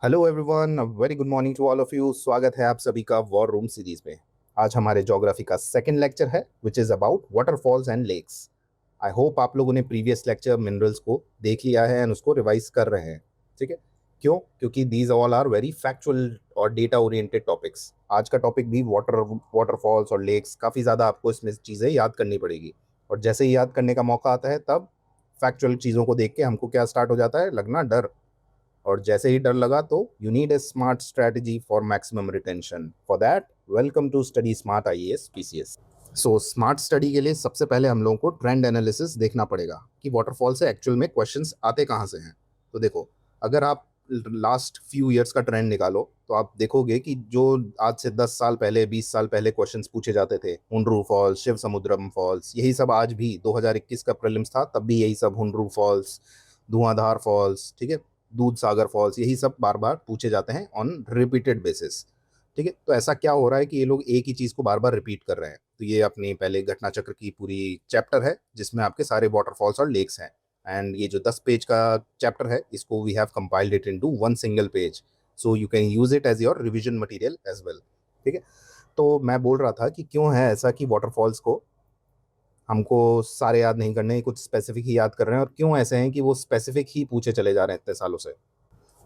Hello everyone, very good morning to all of you. स्वागत है आप सभी का वॉर रूम सीरीज में। आज हमारे ज्योग्राफी का सेकंड लेक्चर है which is about waterfalls and lakes. I hope आप लोगों ने प्रीवियस लेक्चर मिनरल्स को देख लिया है एंड उसको रिवाइज कर रहे हैं। ठीक है। क्यों? क्योंकि these all are very factual और डेटा ओरिएंटेड टॉपिक्स। आज का टॉपिक भी वाटरफॉल्स और लेक्स, काफ़ी ज़्यादा आपको इसमें चीज़ें याद करनी पड़ेगी। और जैसे ही याद करने का मौका आता है तब फैक्चुअल चीज़ों को देख के हमको क्या स्टार्ट हो जाता है, लगना डर। और जैसे ही डर लगा तो you need a smart strategy for maximum retention. For that, welcome to study smart IAS PCS. So smart study के लिए सबसे पहले हम लोगों को ट्रेंड एनालिसिस देखना पड़ेगा कि वाटरफॉल से एक्चुअल में क्वेश्चंस आते कहाँ से हैं। तो देखो, अगर आप लास्ट फ्यू ईयर्स का ट्रेंड निकालो तो आप देखोगे कि जो आज से 10 साल पहले, 20 साल पहले क्वेश्चंस पूछे जाते थे, हुंडरू फॉल्स, शिव समुद्रम फॉल्स, यही सब आज भी 2021 का प्रीलिम्स था तब भी यही सब, हुंडरू फॉल्स, धुआंधार फॉल्स, ठीक है, दूध सागर फॉल्स, यही सब बार बार पूछे जाते हैं ऑन रिपीटेड बेसिस। ठीक है। तो ऐसा क्या हो रहा है कि ये लोग एक ही चीज को बार बार रिपीट कर रहे हैं। तो ये अपनी पहले घटना चक्र की पूरी चैप्टर है जिसमें आपके सारे वाटरफॉल्स और लेक्स हैं। एंड ये जो 10 पेज का चैप्टर है इसको we have compiled it into one single page, so you can use it as your revision material as well. ठीक है। तो मैं बोल रहा था कि क्यों है ऐसा कि वाटरफॉल्स को हमको सारे याद नहीं करने, कुछ स्पेसिफिक ही याद कर रहे हैं, और क्यों ऐसे हैं कि वो स्पेसिफिक ही पूछे चले जा रहे हैं इतने सालों से।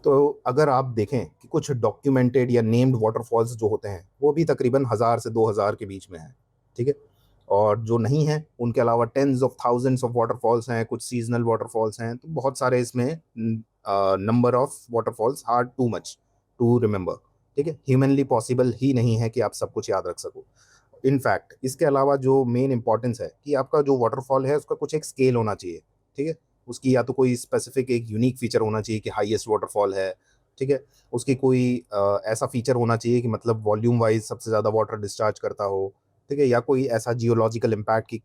तो अगर आप देखें कि कुछ डॉक्यूमेंटेड या नेम्ड वाटरफॉल्स जो होते हैं वो भी तकरीबन 1000 से 2000 के बीच में है। ठीक है। और जो नहीं है उनके अलावा tens of thousands of waterfalls हैं, कुछ सीजनल वाटरफॉल्स हैं, तो बहुत सारे इसमें number of waterfalls are too much to remember. ठीक है। ह्यूमनली पॉसिबल ही नहीं है कि आप सब कुछ याद रख सको। इनफैक्ट इसके अलावा जो मेन इंपॉर्टेंस है कि आपका जो वाटरफॉल है उसका कुछ एक स्केल होना चाहिए। ठीक है। उसकी या तो कोई स्पेसिफिक एक यूनिक फीचर होना चाहिए कि हाईएस्ट वाटरफॉल है। ठीक है। उसकी कोई ऐसा फीचर होना चाहिए कि मतलब वॉल्यूम वाइज सबसे ज़्यादा वाटर डिस्चार्ज करता हो। ठीक है। या कोई ऐसा जियोलॉजिकल इम्पैक्ट की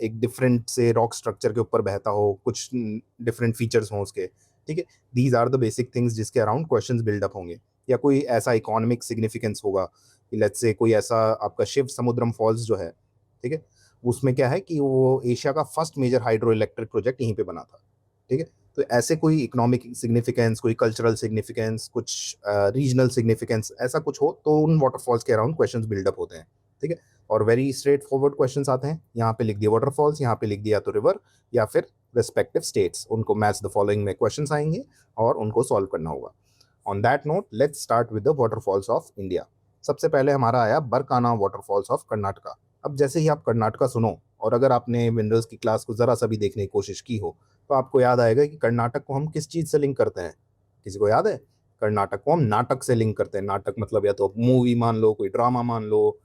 एक डिफरेंट से रॉक स्ट्रक्चर के ऊपर बहता हो, कुछ डिफरेंट फीचर्स हों उसके। ठीक है। These are the basic things जिसके अराउंड क्वेश्चंस बिल्डअप होंगे। या कोई ऐसा इकोनॉमिक सिग्निफिकेंस होगा कि लेट्स से कोई ऐसा आपका शिव समुद्रम फॉल्स जो है, ठीक है, उसमें क्या है कि वो एशिया का first major hydro electric project यहीं पे बना था। ठीक है। तो ऐसे कोई इकोनॉमिक सिग्निफिकेंस, कोई कल्चरल सिग्निफिकेंस, कुछ रीजनल सिग्निफिकेंस, ऐसा कुछ हो तो उन वाटरफॉल्स के अराउंड क्वेश्चंस बिल्डअप होते हैं। ठीक है। और वेरी स्ट्रेट फॉरवर्ड क्वेश्चंस आते हैं, यहाँ पे लिख दिया वाटरफॉल्स, यहाँ पे लिख दिया तो रिवर, या फिर रेस्पेक्टिव स्टेट्स, उनको मैच द फॉलोइंग में क्वेश्चंस आएंगे और उनको सॉल्व करना होगा। On that note, let's start with the waterfalls of India. सबसे पहले हमारा आया बरकाना वाटरफॉल्स ऑफ कर्नाटका। अब जैसे ही आप कर्नाटका सुनो, और अगर आपने मिनरल्स की क्लास को जरा सा भी देखने की कोशिश की हो, तो आपको याद आएगा कि कर्नाटक को हम किस चीज से लिंक करते हैं। किसी को याद है? कर्नाटक को हम नाटक से लिंक करते हैं। नाटक मतलब या तो मूवी मान लो, कोई ड्रामा मान लो,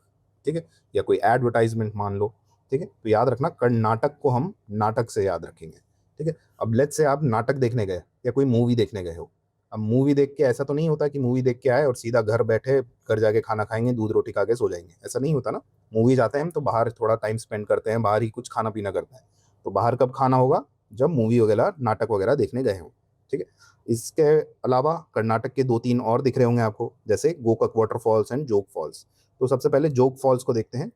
ठीक है, या कोई एडवर्टाइजमेंट मान लो। ठीक है। तो याद रखना, कर्नाटक को हम नाटक से याद रखेंगे। ठीक है। अब लेट्स से आप नाटक देखने गए या कोई मूवी देखने गए हो। अब मूवी देख के ऐसा तो नहीं होता कि मूवी देख के आए और सीधा घर बैठे, घर जाके खाना खाएंगे, दूध रोटी खा के सो जाएंगे, ऐसा नहीं होता ना। मूवी जाते हैं हम तो बाहर थोड़ा टाइम स्पेंड करते हैं, बाहर ही कुछ खाना पीना करते हैं। तो बाहर कब खाना होगा? जब मूवी वगैरह, नाटक वगैरह देखने गए हो। ठीक है। इसके अलावा कर्नाटक के दो तीन और दिख रहे होंगे आपको, जैसे गोकक वाटरफॉल्स एंड जोग फॉल्स। तो सबसे पहले जोग फॉल्स को देखते हैं।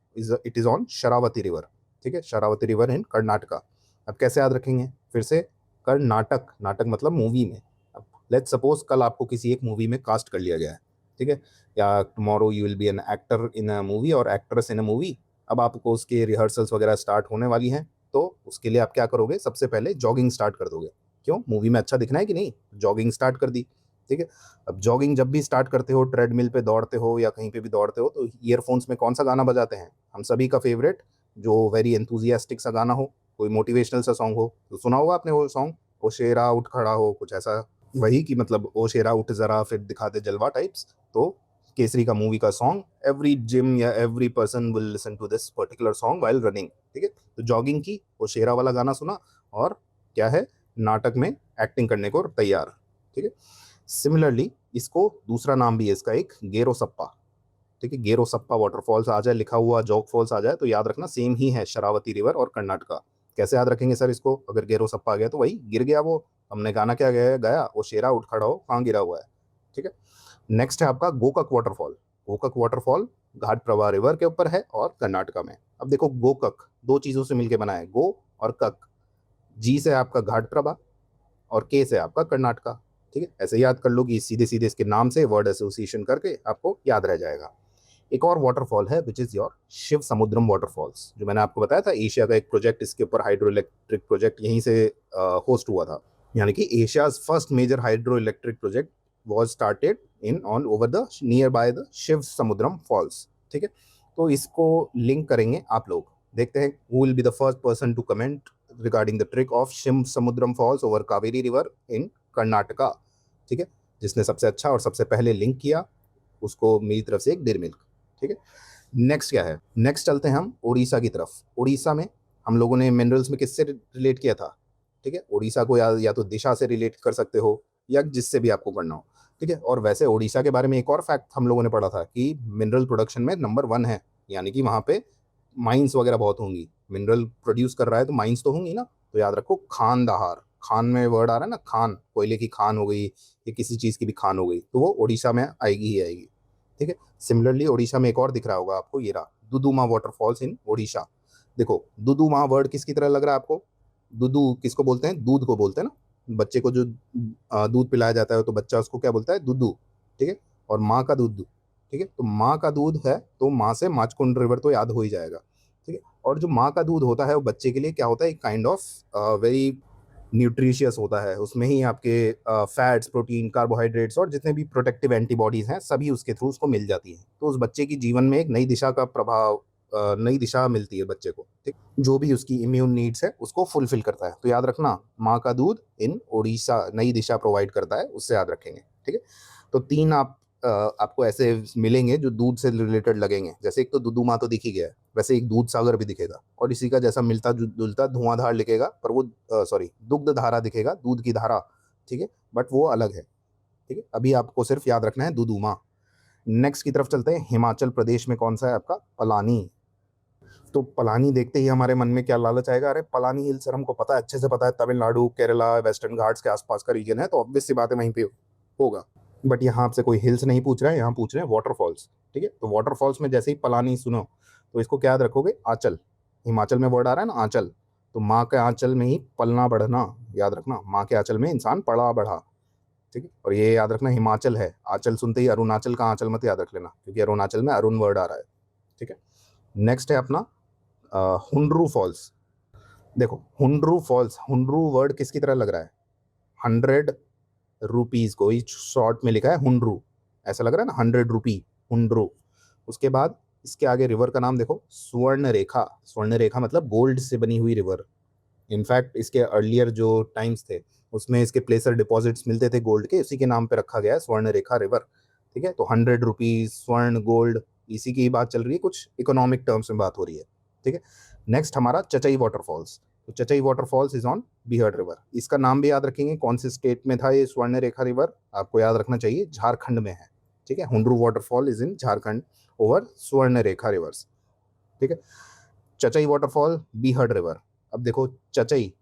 It is on Sharavati river. ठीक है। Sharavati river in Karnataka. अब कैसे याद रखेंगे? फिर से, कर्नाटक, नाटक मतलब मूवी में। अब लेट्स सपोज कल आपको किसी एक मूवी में कास्ट कर लिया गया है। ठीक है। या tomorrow you will be an actor in a movie और एक्ट्रेस इन अ मूवी। अब आपको उसके रिहर्सल्स वगैरह स्टार्ट होने वाली हैं, तो उसके लिए आप क्या करोगे? सबसे पहले जॉगिंग स्टार्ट कर दोगे। क्यों? मूवी में अच्छा दिखना है कि नहीं? जॉगिंग स्टार्ट कर दी। ठीक है। अब जॉगिंग जब भी स्टार्ट करते हो, ट्रेडमिल पे दौड़ते हो या कहीं पे भी दौड़ते हो, तो ईयरफोन्स में कौन सा गाना बजाते हैं? हम सभी का फेवरेट, जो वेरी एंथुजियास्टिक सा गाना हो, कोई मोटिवेशनल सा सॉन्ग हो, तो सुना होगा आपने वो सॉन्ग, ओ शेरा उठ खड़ा हो, कुछ ऐसा। वही कि मतलब ओ शेरा उठ जरा फिर दिखा दे जलवा टाइप्स। तो केसरी का मूवी का सॉन्ग, एवरी जिम या every person will listen to this particular song while running. ठीक है। तो जॉगिंग की, वो शेरा वाला गाना सुना, और क्या है, नाटक में एक्टिंग करने को तैयार। ठीक है। सिमिलरली इसको दूसरा नाम भी है इसका, एक गेरो सप्पा। ठीक है। गेरो सप्पा वाटरफॉल्स आ जाए लिखा हुआ, जोग फॉल्स आ जाए, तो याद रखना सेम ही है, शरावती रिवर और कर्नाटका। कैसे याद रखेंगे सर इसको? अगर गेरो सप्पा आ गया तो वही गिर गया वो, हमने गाना क्या गया गाया, वो शेरा उठ खड़ा हो, कहाँ गिरा हुआ है। ठीक है। नेक्स्ट है आपका गोकक वाटरफॉल। गोकक वाटरफॉल घाट प्रवाह रिवर के ऊपर है और कर्नाटका में। अब देखो, गोकक दो चीजों से मिलकर बना है, गो और कक। जी से आपका घाट प्रभा और के से आपका कर्नाटका। ठीक है, ऐसे याद कर लो कि सीधे सीधे इसके नाम से वर्ड एसोसिएशन करके आपको याद रह जाएगा। एक और वाटरफॉल है which is your Shiva Samudram waterfalls, जो मैंने आपको बताया था एशिया का एक प्रोजेक्ट, इसके ऊपर हाइड्रो इलेक्ट्रिक प्रोजेक्ट यहीं से होस्ट हुआ था, यानी कि Asia's first major hydro electric project was started in on over the near by the Shiva Samudram falls. ठीक है, तो इसको लिंक करेंगे आप लोग, देखते हैं who will be the first person to comment regarding the trick of Shiva Samudram falls over Kaveri river in Karnataka. ठीक है, जिसने सबसे अच्छा और सबसे पहले लिंक किया उसको मेरी तरफ से एक डेयर मिल्क। ठीक है, नेक्स्ट क्या है, नेक्स्ट चलते हैं हम उड़ीसा की तरफ। उड़ीसा में हम लोगों ने मिनरल्स में किससे रिलेट किया था? ठीक है, उड़ीसा को या तो दिशा से रिलेट कर सकते हो या जिससे भी आपको करना हो। ठीक है, और वैसे उड़ीसा के बारे में एक और फैक्ट हम लोगों ने पढ़ा था कि मिनरल प्रोडक्शन में नंबर 1 है, यानी कि वहाँ पे माइंस वगैरह बहुत होंगी। मिनरल प्रोड्यूस कर रहा है तो माइंस तो होंगी ना, तो याद रखो खान दहार, खान में वर्ड आ रहा है ना, खान, कोयले की खान हो गई या किसी चीज़ की भी खान हो गई, तो वो उड़ीसा में आएगी ही आएगी। ठीक है, सिमिलरली उड़ीसा में एक और दिख रहा होगा आपको, ये रहा दुदुमा वाटरफॉल्स इन उड़ीसा। देखो दुदुमा वर्ड किसकी तरह लग रहा है आपको? दुदू किसको बोलते हैं? दूध को बोलते हैं ना, बच्चे को जो दूध पिलाया जाता है तो बच्चा उसको क्या बोलता है? दुदू। ठीक है, और माँ का दूध। ठीक है, तो माँ का दूध है तो माँ से माचकुंड रिवर तो याद हो ही जाएगा। ठीक है, और जो माँ का दूध होता है वो बच्चे के लिए क्या होता है? एक काइंड ऑफ वेरी न्यूट्रिशियस होता है, उसमें ही आपके फैट्स, प्रोटीन, कार्बोहाइड्रेट्स और जितने भी प्रोटेक्टिव एंटीबॉडीज हैं सभी उसके थ्रू उसको मिल जाती हैं। तो उस बच्चे की जीवन में एक नई दिशा का प्रभाव, नई दिशा मिलती है बच्चे को। ठीक, जो भी उसकी इम्यून नीड्स है उसको फुलफिल करता है। तो याद रखना, माँ का दूध इन उड़ीसा नई दिशा प्रोवाइड करता है, उससे याद रखेंगे। ठीक है, तो 3 आपको ऐसे मिलेंगे जो दूध से रिलेटेड लगेंगे। जैसे एक तो दुदुमा तो दिख ही गया है, वैसे एक दूध सागर भी दिखेगा और इसी का जैसा मिलता जुलता धुआंधार लिखेगा, पर वो सॉरी दुग्ध धारा दिखेगा, दूध की धारा। ठीक है, बट वो अलग है। ठीक है, अभी आपको सिर्फ याद रखना है दुदुमा। नेक्स्ट की तरफ चलते हैं। हिमाचल प्रदेश में कौन सा है आपका? पलानी। तो पलानी देखते ही हमारे मन में क्या लालच आएगा? अरे पलानी हिल सर, हमको पता है, अच्छे से पता है, तमिलनाडु, केरला, वेस्टर्न घाट्स के आसपास का रीजन है, तो ऑब्वियस सी बात है वहीं पे होगा। बट यहाँ आपसे कोई हिल्स नहीं पूछ रहा है, यहाँ पूछ रहे हैं वाटरफॉल्स। ठीक है, तो वाटरफॉल्स में जैसे ही पलानी सुनो तो इसको क्या याद रखोगे? आंचल। हिमाचल में वर्ड आ रहा है ना आंचल, तो माँ के आंचल में ही पलना बढ़ना, याद रखना, माँ के आंचल में इंसान पड़ा बढ़ा। ठीक है, और ये याद रखना हिमाचल है, आंचल सुनते ही अरुणाचल का आंचल मत याद रख लेना, क्योंकि अरुणाचल में अरुण वर्ड आ रहा है। ठीक है, नेक्स्ट है अपना हुंड्रू फॉल्स। देखो हुंड्रू फॉल्स, हुंड्रू वर्ड किसकी तरह लग रहा है? 100 रुपीज को ही शॉर्ट में लिखा है हुंड्रू, ऐसा लग रहा है ना, 100 रुपी, हुंड्रू। उसके बाद इसके आगे रिवर का नाम देखो, स्वर्ण रेखा। स्वर्ण रेखा मतलब गोल्ड से बनी हुई रिवर। इनफैक्ट इसके अर्लियर जो टाइम्स थे उसमें इसके प्लेसर डिपॉजिट्स मिलते थे गोल्ड के, इसी के नाम पे रखा गया है स्वर्ण रेखा रिवर। ठीक है, तो 100 रुपीज, स्वर्ण, गोल्ड, इसी की बात चल रही है, कुछ इकोनॉमिक टर्म्स में बात हो रही है। ठीक है, नेक्स्ट हमारा चचई वाटरफॉल्स। तो Chachai waterfalls is on Bihad river. इसका नाम भी याद रखेंगे, कौन से स्टेट में था ये स्वर्ण रेखा रिवर? आपको याद रखना चाहिए झारखंड में है। ठीक है, Hundru waterfall is in Jharkhand over स्वर्ण रेखा रिवर्स। ठीक है, चचई वाटरफॉल, बिहड़ रिवर। अब देखो चचई,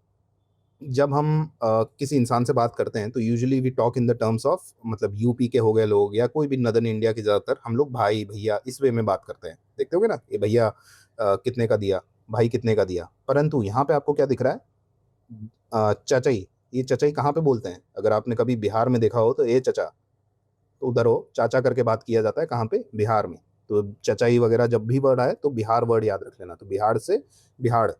जब हम किसी इंसान से बात करते हैं तो usually we talk in the terms of, मतलब यूपी के हो गए लोग या कोई भी नदर्न इंडिया के, ज़्यादातर हम लोग भाई भैया इस वे में बात करते हैं। देखते होगे ना, ये भैया कितने का दिया, भाई कितने का दिया। परंतु यहाँ पे आपको क्या दिख रहा है? चचई। ये चचई कहाँ पे बोलते हैं? अगर आपने कभी बिहार में देखा हो तो ये चचा, तो उधर हो चाचा करके बात किया जाता है, कहाँ पे? बिहार में। तो चचाई वगैरह जब भी वर्ड आए तो बिहार वर्ड याद रख लेना, तो बिहार से बिहाड़।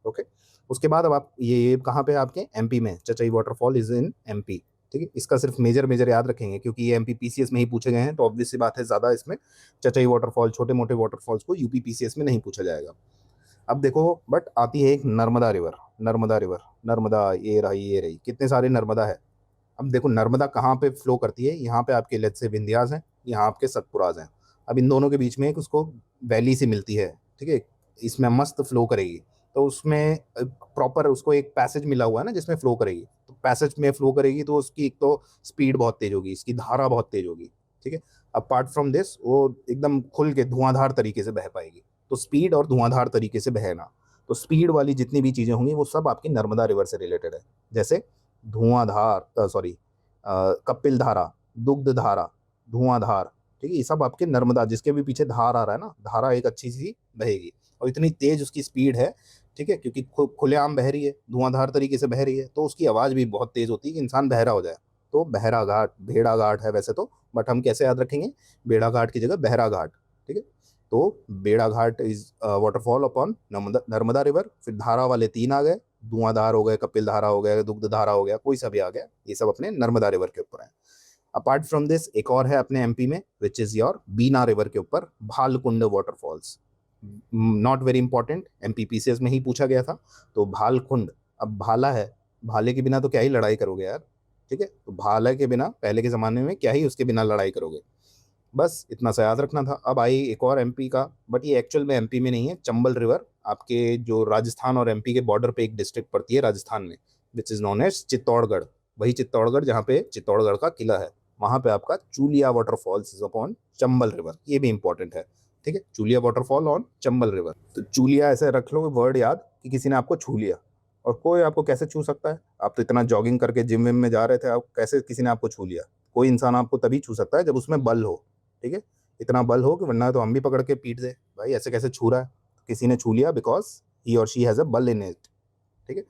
ओके, उसके बाद अब आप ये कहाँ पे है आपके? एमपी में। Chachai waterfall is in MP. ठीक है, इसका सिर्फ मेजर मेजर याद रखेंगे क्योंकि ये एमपी पीसीएस में ही पूछे गए हैं, तो ऑब्वियस सी बात है ज़्यादा इसमें चचई वाटरफॉल, छोटे मोटे वाटरफॉल्स को यूपी पीसीएस में नहीं पूछा जाएगा। अब देखो, बट आती है एक नर्मदा रिवर। नर्मदा रिवर, नर्मदा, ये रही ये रही, कितने सारे नर्मदा है। अब देखो नर्मदा कहाँ पे फ्लो करती है, यहाँ पे आपके लेट से विंध्यास हैं, यहाँ आपके सतपुराज हैं। अब इन दोनों के बीच में एक उसको वैली सी मिलती है। ठीक है, इसमें मस्त फ्लो करेगी, तो उसमें प्रॉपर उसको एक पैसेज मिला हुआ है ना जिसमें फ्लो करेगी, तो पैसेज में फ्लो करेगी तो उसकी एक तो स्पीड बहुत तेज होगी, इसकी धारा बहुत तेज होगी। ठीक है, अपार्ट फ्रॉम दिस वो एकदम खुल के धुआंधार तरीके से बह पाएगी। तो स्पीड और धुआंधार तरीके से बहना, तो स्पीड वाली जितनी भी चीज़ें होंगी वो सब आपकी नर्मदा रिवर से रिलेटेड है। जैसे धुआंधार, सॉरी, कपिल धारा, दुग्ध धारा, धुआंधार। ठीक है, ये सब आपके नर्मदा, जिसके भी पीछे धार आ रहा है ना, धारा एक अच्छी सी बहेगी और इतनी तेज उसकी स्पीड है। ठीक है, क्योंकि खुलेआम बह रही है, धुआंधार तरीके से बह रही है, तो उसकी आवाज़ भी बहुत तेज होती है कि इंसान बहरा हो जाए। तो बहरा घाट, भेड़ा घाट है वैसे तो, बट हम कैसे याद रखेंगे, बेड़ा घाट की जगह बहरा घाट, ठीक है। तो बेड़ा घाट is waterfall upon Narmada river. फिर धारा वाले 3 आ गए, धुआंधार हो गए, कपिल धारा हो गया, दुग्ध धारा हो गया, कोई सा भी आ गया, ये सब अपने नर्मदा रिवर के ऊपर है। अपार्ट फ्रॉम दिस एक और है अपने एमपी में, which is your Bina river के ऊपर Bhalkund waterfalls. Not very important, MPPCS में ही पूछा गया था। तो भालकुंड, अब भाला है, भाले के बिना तो क्या ही लड़ाई करोगे यार, ठीक है। तो भाले के बिना पहले के ज़माने में क्या ही उसके बिना लड़ाई करोगे, बस इतना सा याद रखना था। अब आई एक और एमपी का, बट ये एक्चुअल में एमपी में नहीं है, चंबल रिवर आपके जो राजस्थान और एमपी के बॉर्डर पे एक डिस्ट्रिक्ट पड़ती है राजस्थान में, which is known as Chittorgarh. वही चित्तौड़गढ़ जहाँ पे चित्तौड़गढ़ का किला है, वहाँ पे आपका Chulia waterfalls is upon Chambal river, ये भी इंपॉर्टेंट है, ठीक है। Chulia waterfall on Chambal river. तो चूलिया ऐसे रख लो वर्ड याद कि किसी ने आपको छू लिया, और कोई आपको कैसे छू सकता है, आप तो इतना जॉगिंग करके जिम विम में जा रहे थे, आप कैसे किसी ने आपको छू लिया। कोई इंसान आपको तभी छू सकता है जब उसमें बल हो, ठीक है, इतना बल हो कि वरना तो हम भी पकड़ के पीट दे, भाई ऐसे कैसे छू रहा है, तो किसी ने छू लिया बिकॉज ही और शी हैज़ अ बल इन इट, ठीक है।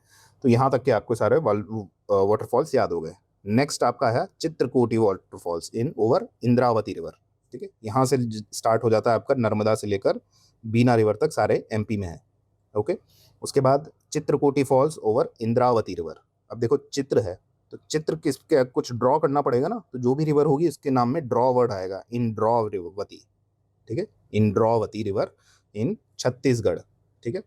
तो यहाँ तक के आपको सारे वाटरफॉल्स याद हो गए। नेक्स्ट आपका है Chitrakoot waterfalls in over Indravati river, ठीक है। यहाँ से स्टार्ट हो जाता है आपका, नर्मदा से लेकर बीना रिवर तक सारे एमपी में है, ओके। उसके बाद चित्रकूटी फॉल्स ओवर इंद्रावती रिवर। अब देखो चित्र है, तो चित्र किसके कुछ ड्रॉ करना पड़ेगा ना, तो जो भी रिवर होगी उसके नाम में ड्रॉ वर्ड आएगा, इन ड्रॉवती, ठीक है, इंद्रावती रिवर इन छत्तीसगढ़, ठीक है।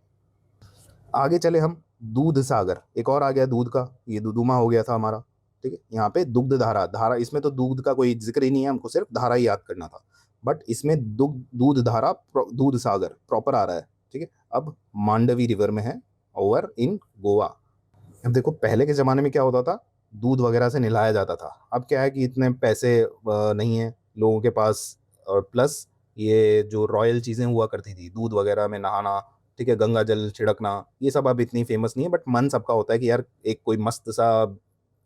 आगे चले हम, दूध सागर एक और आ गया दूध का, ये दुदुमा हो गया था हमारा, ठीक है। यहाँ पे दुग्ध धारा, धारा इसमें तो दूध का कोई जिक्र ही नहीं है, हमको सिर्फ धारा ही याद करना था, बट इसमें दूध धारा दूध सागर प्रॉपर आ रहा है, ठीक है। अब मांडवी रिवर में है, ओवर इन गोवा। अब देखो पहले के ज़माने में क्या होता था, दूध वगैरह से नहलाया जाता था। अब क्या है कि इतने पैसे नहीं है लोगों के पास, और प्लस ये जो रॉयल चीज़ें हुआ करती थी, दूध वगैरह में नहाना, ठीक है, गंगा जल छिड़कना, ये सब अब इतनी फेमस नहीं है, बट मन सबका होता है कि यार एक कोई मस्त सा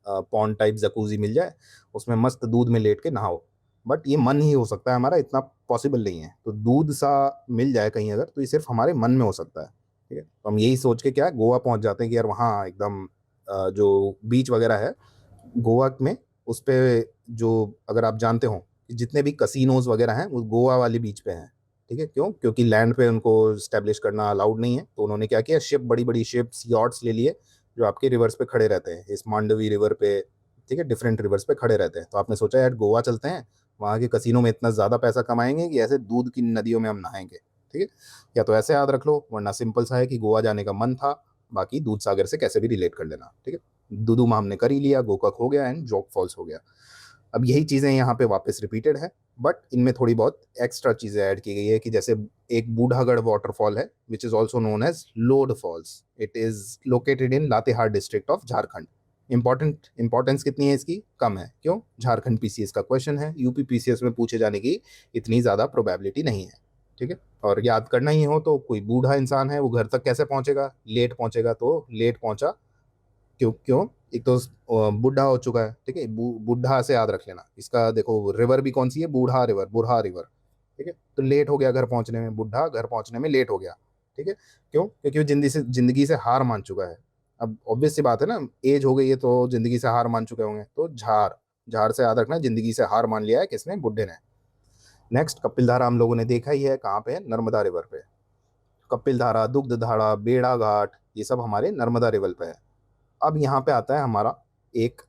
पॉन्ड टाइप जकूजी मिल जाए, उसमें मस्त दूध में लेट के नहाओ, बट ये मन ही हो सकता है हमारा, इतना पॉसिबल नहीं है। तो दूध सा मिल जाए कहीं अगर, तो ये सिर्फ हमारे मन में हो सकता है, ठीक है। तो हम यही सोच के क्या गोवा पहुंच जाते हैं कि यार वहाँ एकदम जो बीच वगैरह है गोवा में, उस पे जो, अगर आप जानते हो कि जितने भी कसिनोज वगैरह हैं वो गोवा वाली बीच पे हैं, ठीक है। क्यों? क्योंकि लैंड पे उनको स्टैब्लिश करना अलाउड नहीं है, तो उन्होंने क्या किया, शिप, बड़ी बड़ी शिप्स, यॉट्स ले लिए जो आपके रिवर्स पे खड़े रहते हैं, इस मांडवी रिवर पे, ठीक है, डिफरेंट रिवर्स पे खड़े रहते हैं। तो आपने सोचा यार गोवा चलते हैं, वहाँ के कसिनो में इतना ज़्यादा पैसा कमाएंगे कि ऐसे दूध की नदियों में हम नहाएंगे, ठीक है। या तो ऐसे याद रख लो, वरना सिंपल सा है कि गोवा जाने का मन था, बाकी दूध सागर से कैसे भी रिलेट कर लेना, ठीक है। दुदुमा हमने कर ही लिया, गोकक हो गया एंड जोग फॉल्स हो गया। अब यही चीज़ें यहाँ पे वापस रिपीटेड है, बट इनमें थोड़ी बहुत एक्स्ट्रा चीज़ें ऐड की गई है, कि जैसे एक बूढ़ागढ़ वाटरफॉल है which is also known as Lodh falls, it is located in Latehar district of Jharkhand. Importance कितनी है इसकी? कम है। क्यों? झारखंड पीसीएस का क्वेश्चन है, यूपी पीसीएस में पूछे जाने की इतनी ज़्यादा प्रोबेबिलिटी नहीं है, ठीक है। और याद करना ही हो तो कोई बूढ़ा इंसान है वो घर तक कैसे पहुंचेगा, लेट पहुंचेगा, तो लेट पहुंचा, क्यों क्यों, एक तो बूढ़ा हो चुका है, ठीक है, बूढ़ा से याद रख लेना। इसका देखो रिवर भी कौन सी है, बूढ़ा रिवर, बूढ़ा रिवर, ठीक है। तो लेट हो गया घर पहुंचने में, बूढ़ा घर पहुंचने में लेट हो गया, ठीक है। क्यों? क्योंकि वो जिंदगी से हार मान चुका है। अब ऑब्वियस सी बात है ना, एज हो गई है तो जिंदगी से हार मान चुके होंगे, तो झार, झार से याद रखना, जिंदगी से हार मान लिया है किसने, बुढ़े ने। नेक्स्ट कपिल धारा हम लोगों ने देखा ही है, कहाँ पे है, नर्मदा रिवर पे। कपिल धारा, दुग्ध धारा, बेड़ा घाट, ये सब हमारे नर्मदा रिवर पे है। अब यहाँ पे आता है हमारा एक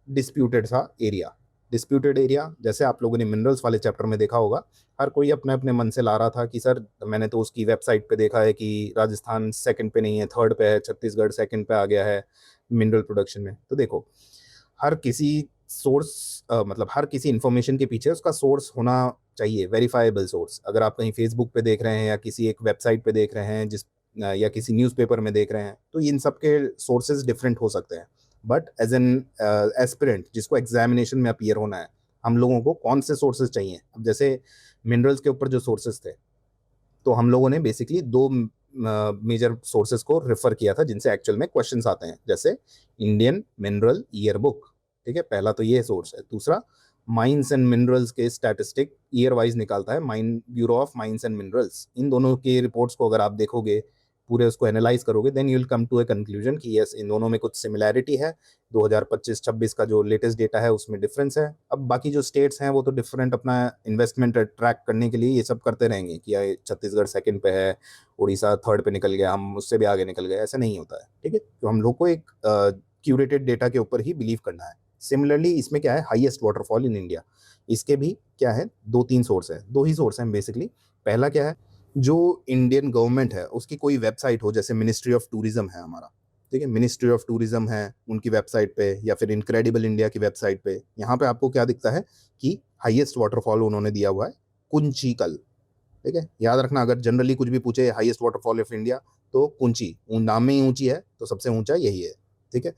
डिस्प्यूटेड सा एरिया। डिस्प्यूटेड एरिया जैसे आप लोगों ने मिनरल्स वाले चैप्टर में देखा होगा, हर कोई अपने अपने मन से ला रहा था कि सर मैंने तो उसकी वेबसाइट पे देखा है कि राजस्थान सेकंड पे नहीं है, थर्ड पे है, छत्तीसगढ़ सेकंड पे आ गया है मिनरल प्रोडक्शन में। तो देखो हर किसी सोर्स, मतलब हर किसी इंफॉर्मेशन के पीछे उसका सोर्स होना चाहिए, वेरीफाइबल सोर्स। अगर आप कहीं फेसबुक पे देख रहे हैं या किसी एक वेबसाइट पे देख रहे हैं, या किसी न्यूज़पेपर में देख रहे हैं, तो इन सब के सोर्सेज डिफरेंट हो सकते हैं, बट एज एन एस्पिरेंट जिसको एग्जामिनेशन में अपीयर होना है, हम लोगों को कौन से सोर्सेज चाहिए। अब जैसे मिनरल्स के ऊपर जो सोर्सेज थे, तो हम लोगों ने बेसिकली दो मेजर सोर्सेज को रेफर किया था जिनसे एक्चुअल में क्वेश्चंस आते हैं, जैसे इंडियन मिनरल ईयर बुक, ठीक है, पहला तो ये सोर्स है। दूसरा माइंस एंड मिनरल्स के स्टैटिस्टिक ईयर वाइज निकालता है mine bureau of mines and minerals. इन दोनों की रिपोर्ट्स को अगर आप देखोगे पूरे उसको एनालाइज करोगे, then you will come to a conclusion कि यस इन दोनों में कुछ सिमिलैरिटी है। 2025-26 का जो लेटेस्ट डेटा है उसमें डिफरेंस है। अब बाकी जो स्टेट्स हैं वो तो डिफरेंट अपना इन्वेस्टमेंट ट्रैक करने के लिए ये सब करते रहेंगे कि यार छत्तीसगढ़ सेकंड पे है, उड़ीसा थर्ड पे निकल गया, हम उससे भी आगे निकल गए, ऐसा नहीं होता है। ठीक है, तो हम लोग को एक क्यूरेटेड डेटा के ऊपर ही बिलीव करना है। सिमिलरली इसमें क्या है, हाईएस्ट वाटरफॉल इन इंडिया, इसके भी क्या है, दो तीन सोर्स है, दो ही सोर्स हैं बेसिकली। पहला क्या है, जो इंडियन गवर्नमेंट है उसकी कोई वेबसाइट हो, जैसे मिनिस्ट्री ऑफ टूरिज्म है हमारा, ठीक है, मिनिस्ट्री ऑफ टूरिज्म है उनकी वेबसाइट पे, या फिर इनक्रेडिबल इंडिया की वेबसाइट पे, यहाँ पे आपको क्या दिखता है कि हाईएस्ट वाटरफॉल उन्होंने दिया हुआ है कुंचिकल। ठीक है, याद रखना, अगर जनरली कुछ भी पूछे हाईएस्ट वाटरफॉल ऑफ इंडिया तो कुंची, नाम में ही ऊंची है तो सबसे ऊंचा यही है। ठीक है,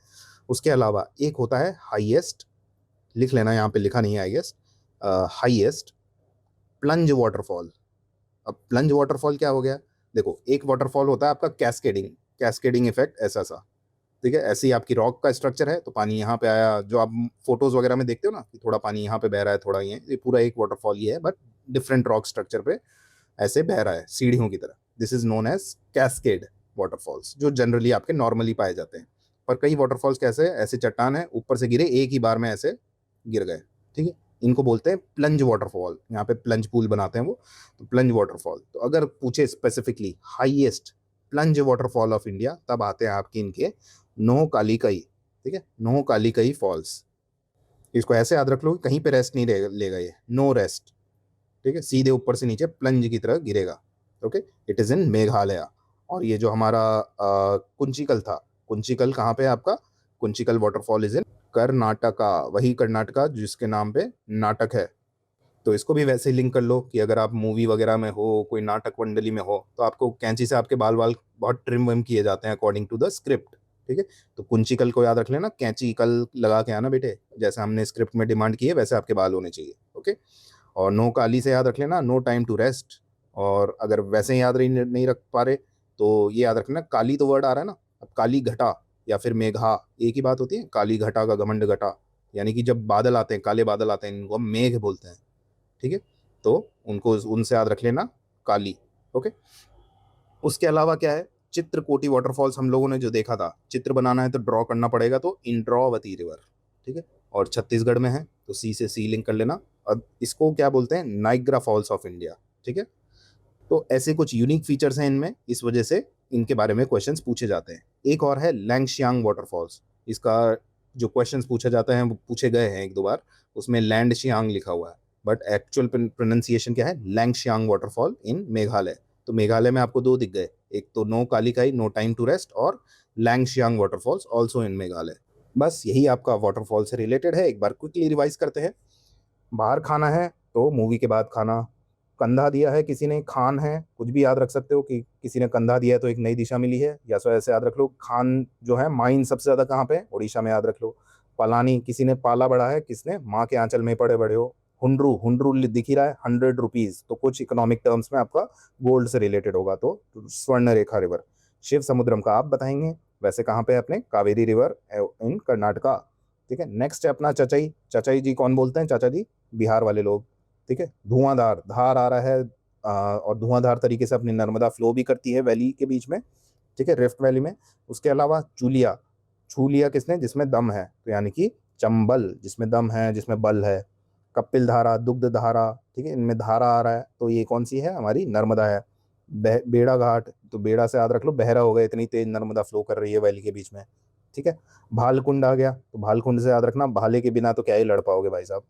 उसके अलावा एक होता है हाईएस्ट, लिख लेना, यहाँ पे लिखा नहीं है I guess, highest plunge waterfall. अब प्लंज वाटरफॉल क्या हो गया, देखो एक वाटरफॉल होता है आपका कैस्केडिंग, कैस्केडिंग इफेक्ट ऐसा सा, ठीक है, ऐसी आपकी रॉक का स्ट्रक्चर है तो पानी यहाँ पे आया, जो आप फोटोज वगैरह में देखते हो ना कि थोड़ा पानी यहाँ पे बह रहा है, थोड़ा ये पूरा एक वाटरफॉल ये है, बट डिफरेंट रॉक स्ट्रक्चर पे ऐसे बह रहा है सीढ़ियों की तरह। This is known as cascade waterfalls, जो जनरली आपके नॉर्मली पाए जाते हैं। पर कई वाटरफॉल्स कैसे, ऐसे चट्टान है ऊपर से गिरे एक ही बार में ऐसे गिर गए। ठीक है, इनको बोलते हैं प्लंज वाटरफॉल, यहाँ पे प्लंज पूल बनाते हैं वो, तो प्लंज वाटरफॉल। तो अगर पूछे specifically highest plunge waterfall of India, तब आते हैं आपके इनके नोहकालीकई। ठीक है, नोहकालीकई फॉल्स, इसको ऐसे याद रख लो, कहीं पे रेस्ट नहीं लेगा ये, नो रेस्ट। ठीक है, सीधे ऊपर से नीचे प्लंज की तरह गिरेगा। Okay, it is in Meghalaya. और ये जो हमारा कुंचिकल था, कुंचिकल कहाँ पे है आपका, Kunchikal waterfall is in Karnataka, वही कर्नाटका जिसके नाम पे नाटक है। तो इसको भी वैसे ही लिंक कर लो कि अगर आप मूवी वगैरह में हो, कोई नाटक मंडली में हो, तो आपको कैंची से आपके बाल बाल बहुत ट्रिम विम किए जाते हैं अकॉर्डिंग टू द स्क्रिप्ट। ठीक है, तो कुंचिकल को याद रख लेना, कैंची कल लगा के आना बेटे, जैसे हमने स्क्रिप्ट में डिमांड की है वैसे आपके बाल होने चाहिए। ओके, और नो काली से याद रख लेना, नो टाइम टू रेस्ट। और अगर वैसे ही याद नहीं रख पा रहे तो ये याद रखना, काली तो वर्ड आ रहा है ना, अब काली घटा या फिर मेघा एक ही बात होती है, काली घटा का घमंड घटा, यानी कि जब बादल आते हैं, काले बादल आते हैं, इनको हम मेघ बोलते हैं। ठीक है, तो उनको उनसे याद रख लेना, काली। ओके, उसके अलावा क्या है, चित्रकोटी वाटरफॉल्स हम लोगों ने जो देखा था, चित्र बनाना है तो ड्रॉ करना पड़ेगा, तो इंद्रावती रिवर। ठीक है, और छत्तीसगढ़ में है तो सी से सी लिंक कर लेना। अब इसको क्या बोलते हैं, नाइग्रा फॉल्स ऑफ इंडिया। ठीक है, तो ऐसे कुछ यूनिक फीचर्स हैं इनमें, इस वजह से इनके बारे में क्वेश्चंस पूछे जाते हैं। एक और है लैंगशियांग वाटरफॉल्स, इसका जो क्वेश्चंस पूछे जाते हैं वो पूछे गए हैं एक दो बार, उसमें लैंड शियांग लिखा हुआ है, बट एक्चुअल प्रोनाउंसिएशन क्या है, लैंगशियांग वाटरफॉल इन मेघालय। तो मेघालय में आपको दो दिख गए, एक तो Nohkalikai no time to rest, और Langshiang waterfalls also in Meghalaya. बस यही आपका वाटरफॉल से रिलेटेड है, एक बार क्विकली रिवाइज करते हैं। बाहर खाना है तो मूवी के बाद खाना, कंधा दिया है किसी ने, खान है, कुछ भी याद रख सकते हो कि किसी ने कंधा दिया है तो एक नई दिशा मिली है, या सो ऐसे याद रख लो, खान जो है माइन सबसे ज्यादा कहाँ पे है, उड़ीसा में, याद रख लो। पलानी, किसी ने पाला बढ़ा है, किसने, माँ के आंचल में पड़े बड़े हो। हुंड्रू, हुंड्रू दिख ही रहा है, 100 रुपीज, तो कुछ इकोनॉमिक टर्म्स में आपका गोल्ड से रिलेटेड होगा, तो स्वर्ण रेखा रिवर। शिव समुद्रम का आप बताएंगे, वैसे कहाँ पे है अपने, कावेरी रिवर इन कर्नाटका। ठीक है, नेक्स्ट है अपना चचाई, चचाई जी कौन बोलते हैं, चाचा जी बिहार वाले लोग। ठीक है, धुआंधार, धार आ रहा है, और धुआंधार तरीके से अपनी नर्मदा फ्लो भी करती है वैली के बीच में, ठीक है, रिफ्ट वैली में। उसके अलावा चूलिया, छू लिया किसने, जिसमें दम है, तो यानी कि चंबल, जिसमें दम है, जिसमें बल है। कपिल धारा, दुग्ध धारा, ठीक है, इनमें धारा आ रहा है, तो ये कौन सी है, हमारी नर्मदा है। बेड़ा घाट, तो बेड़ा से याद रख लो बहरा हो गया, इतनी तेज नर्मदा फ्लो कर रही है वैली के बीच में। ठीक है, भालकुंड आ गया, तो भालकुंड से याद रखना, भाले के बिना तो क्या ही लड़ पाओगे भाई साहब।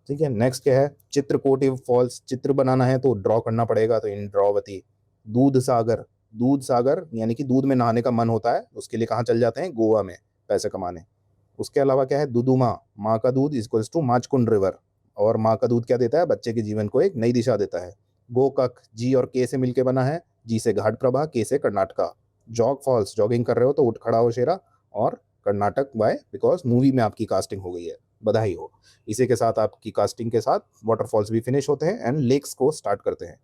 ठीक है, नेक्स्ट क्या है, चित्रकोटी फॉल्स, चित्र बनाना है तो ड्रॉ करना पड़ेगा, तो इंद्रावती। दूध सागर, दूध सागर यानी कि दूध में नहाने का मन होता है, उसके लिए कहाँ चल जाते हैं, गोवा में पैसे कमाने। उसके अलावा क्या है, दुदुमा, माँ का दूध इक्वल्स टू माचकुंड रिवर, और माँ का दूध क्या देता है, बच्चे के जीवन को एक नई दिशा देता है। गोकक, जी और के से मिलके बना है, जी से घाट प्रभा, के से कर्नाटका। जॉग फॉल्स, जॉगिंग कर रहे हो तो उठ खड़ा हो शेरा, और कर्नाटक वाई बिकॉज मूवी में आपकी कास्टिंग हो गई है, बधाई हो। इसी के साथ आपकी कास्टिंग के साथ वाटरफॉल्स भी फिनिश होते हैं एंड लेक्स को स्टार्ट करते हैं।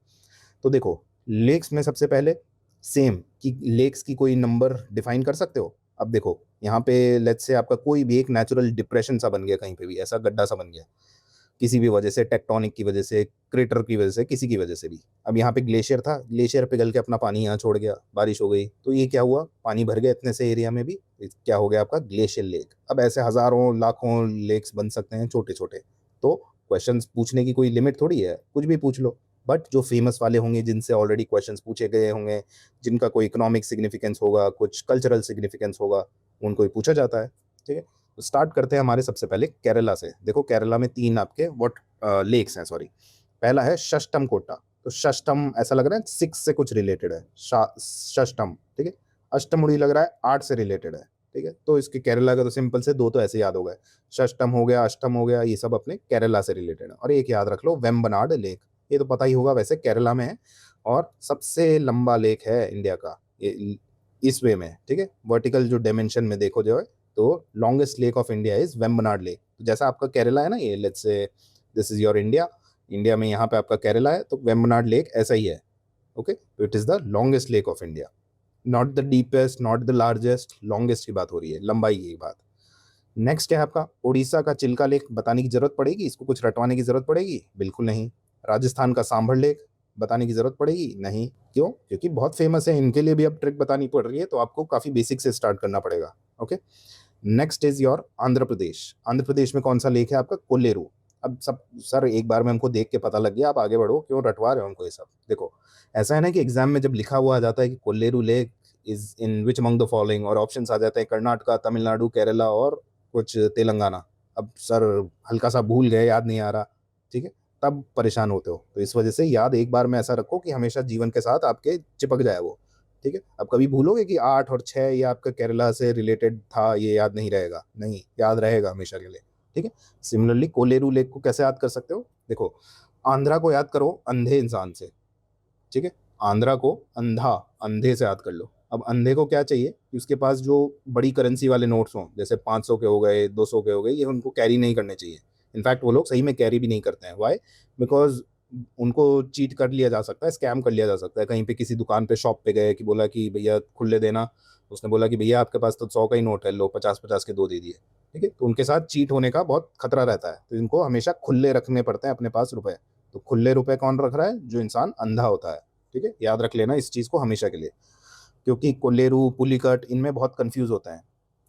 तो देखो, लेक्स में सबसे पहले सेम कि लेक्स की कोई नंबर डिफाइन कर सकते हो। अब देखो यहाँ पे लेट्स से आपका कोई भी एक नेचुरल डिप्रेशन सा बन गया, कहीं पे भी ऐसा गड्ढा सा बन गया, किसी भी वजह से, टेक्टोनिक की वजह से, क्रेटर की वजह से, किसी की वजह से भी। अब यहाँ पे ग्लेशियर था, ग्लेशियर पिघल के अपना पानी यहाँ छोड़ गया, बारिश हो गई, तो ये क्या हुआ, पानी भर गया इतने से एरिया में भी, क्या हो गया आपका ग्लेशियर लेक। अब ऐसे हजारों लाखों लेक्स बन सकते हैं छोटे छोटे। तो क्वेश्चंस पूछने की कोई लिमिट थोड़ी है, कुछ भी पूछ लो। बट जो फेमस वाले होंगे, जिनसे ऑलरेडी क्वेश्चंस पूछे गए होंगे, जिनका कोई इकोनॉमिक सिग्निफिकेंस होगा, कुछ कल्चरल सिग्निफिकेंस होगा, उनको ही पूछा जाता है। ठीक है, तो स्टार्ट करते हैं हमारे सबसे पहले केरला से। देखो केरला में 3 आपके वॉट लेक्स हैं, सॉरी। पहला है शष्टम कोटा। तो शष्टम ऐसा लग रहा है 6 से कुछ रिलेटेड है, शष्टम। ठीक है, अष्टमुड़ी लग रहा है 8 से रिलेटेड है। ठीक है, तो इसके केरला का तो सिंपल से 2 तो ऐसे याद हो गए, शष्टम हो गया, अष्टम हो गया, ये सब अपने केरला से रिलेटेड है। और एक याद रख लो, वेम्बनाड लेक, ये तो पता ही होगा, वैसे केरला में है और सबसे लंबा लेक है इंडिया का, ये इस वे में। ठीक है, वर्टिकल जो डायमेंशन में देखो जो है, तो longest lake of India is Vembanad lake. तो जैसा आपका केरला है ना, ये let's say this is your India, India में यहाँ पे आपका केरला है, तो वेम्बनाड लेक ऐसा ही है। ओके, तो it is the longest lake of India, not the deepest, not the largest, longest key बात हो रही है, लंबाई की बात। नेक्स्ट है आपका उड़ीसा का चिल्का लेक। बताने की जरूरत पड़ेगी इसको, कुछ रटवाने की जरूरत पड़ेगी? बिल्कुल नहीं। राजस्थान का सांभर लेक, बताने की जरूरत पड़ेगी? नहीं। क्यों? क्योंकि बहुत फेमस है, इनके लिए भी अब ट्रिक बतानी पड़ रही है, तो आपको काफी बेसिक से स्टार्ट करना पड़ेगा। Okay, next is your Andhra Pradesh. Andhra Pradesh में कौन सा लेक है आपका? कोल्लेरू। अब सब सर एक बार में हमको देख के पता लग गया, आप आगे बढ़ो, क्यों रटवा रहे हो हमको ये सब? देखो ऐसा है ना कि एग्जाम में जब लिखा हुआ आ जाता है कि Kolleru lake is in which among the following, और ऑप्शंस आ जाते हैं कर्नाटका, तमिलनाडु, केरला और कुछ तेलंगाना। अब सर हल्का सा भूल गए, याद नहीं आ रहा, ठीक है, तब परेशान होते हो। तो इस वजह से याद एक बार में ऐसा रखो कि हमेशा जीवन के साथ आपके चिपक जाए वो। ठीक है, अब कभी भूलोगे कि 8 और 6 ये आपका केरला से रिलेटेड था, ये याद नहीं रहेगा, नहीं, याद रहेगा हमेशा के लिए। ठीक है, सिमिलरली कोलेरू लेक को कैसे याद कर सकते हो? देखो आंध्रा को याद करो अंधे इंसान से। ठीक है, आंध्रा को अंधा, अंधे से याद कर लो। अब अंधे को क्या चाहिए कि उसके पास जो बड़ी करेंसी वाले नोट्स हों, जैसे 500 के हो गए, 200 के हो गए, ये उनको कैरी नहीं करने चाहिए। इनफैक्ट वो लोग सही में कैरी भी नहीं करते हैं। वाई? बिकॉज उनको चीट कर लिया जा सकता है, स्कैम कर लिया जा सकता है। कहीं पे किसी दुकान पे, शॉप पे गए कि बोला कि भैया खुले देना, उसने बोला कि भैया आपके पास तो 100 का ही नोट है, लो 50-50 के 2 दे दिए। ठीक है, तो उनके साथ चीट होने का बहुत खतरा रहता है, तो इनको हमेशा खुले रखने पड़ते हैं अपने पास रुपए। तो खुले रुपए कौन रख रहा है? जो इंसान अंधा होता है। ठीक है, याद रख लेना इस चीज को हमेशा के लिए, क्योंकि कोल्लेरू, पुलिकट, इनमें बहुत कंफ्यूज होता है।